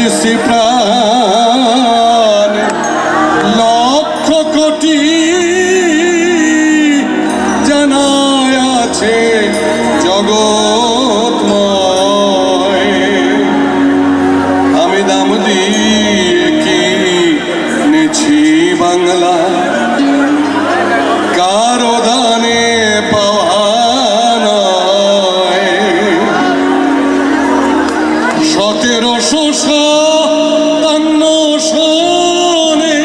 দিছি প্রাণ লক্ষ কোটি জানায় আছে জগৎময়। আমি দাম দিয়ে কিনেছি বাংলা, কারো দানে পাওয়া নয়। 1757 সনে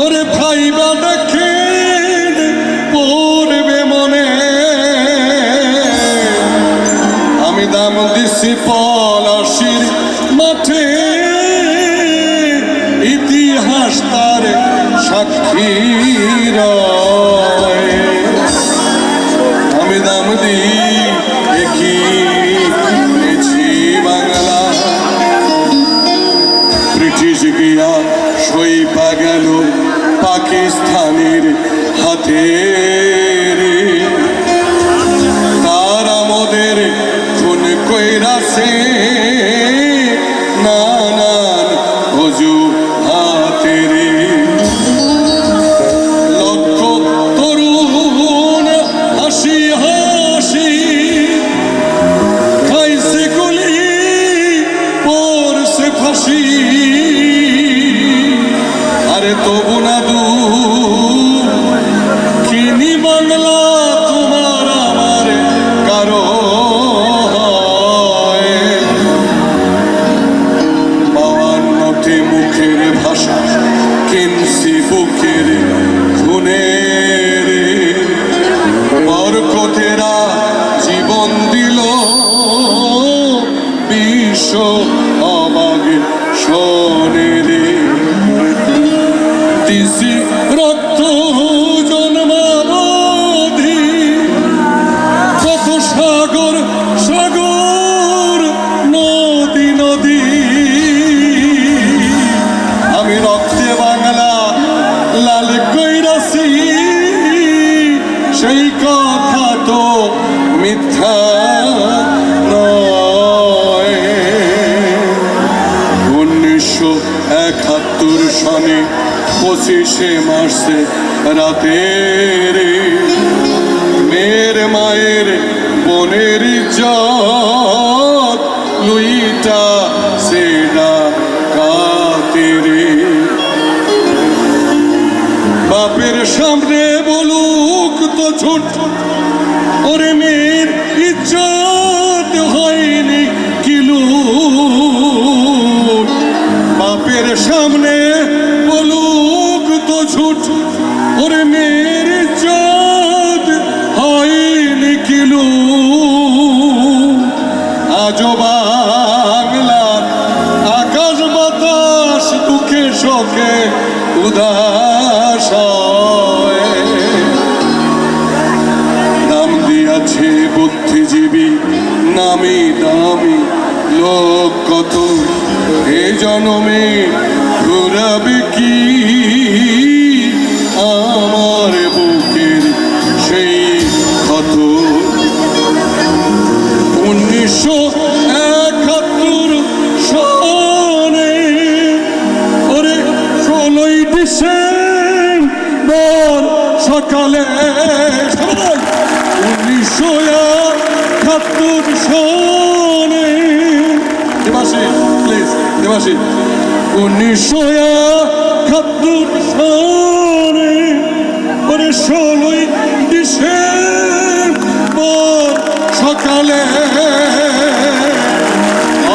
ওরে ভাইবা দেখে পড়বে মনে। আমি দাম দিছি পলাশির মাঠে, ইতিহাস তার সাক্ষী রয়। আমি দাম দিয়ে কিনেছি বাংলা, ব্রিটিশ গিয়া সইপা গেল পাকিস্তানের হাতে। তার আমাদের খুন কইরাছে নানান অজুহাতে রে। লক্ষ তরুণ হাসি হাসি খাইছে গুলি, পড়ছে ফাঁসি। আরে তবু না কিনি বাংলা তোমার আমার কারো। 52টি মুখের ভাষা কিনছি বুকের খুনের। বরকতেরা জীবন দিল বিশ্ব অবাগ শোনের। দিছি রক্ত জন্মাবধি, কত সাগর সাগর নদী নদী। আমি রক্তে বাংলা লাল কইরাছি, সেই কথা তো মিথ্যা নয়। 1971 সনে 25শে মার্চে রাতের মেয়ের মায়ের বোনের ইজ্জত লুইটা সেডা কাতেরে। বাপের সামনে বলুক তো ঝুট, ওরে মেয়ের ইজ্জত হয়নি কিলু। বাপের সামনে বলুক তো ঝুট, ওরে মেয়ের ইজ্জত হয়নি কিলু। আজো বাংলার আকাশ বাতাস দুঃখে শোকে উদাস হয়। নাম দিয়াছে বুদ্ধিজীবী নামি দামি লোক কত, এ জনমে ঘুরাবে কি আমার বুকের সেই ক্ষত। 1971 সনে ওরে 16ই ডিসেম্বর সকালে। 1971 সনে দেবাশিস প্লিজ, দেবাশিস। 1971 সনে ওরে 16ই ডিসেম্বর সকালে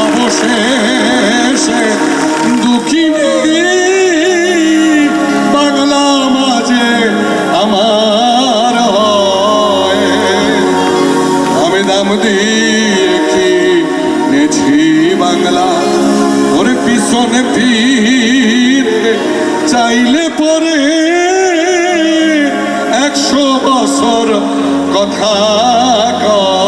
অবশেষে দুঃখিনী বাংলা মাঝে আমার হয়। আমি দাম দিয়ে কিনেছি বাংলা, ওরে পিছনে ফিরে চাইলে পরে 100 বছর কথা কয়।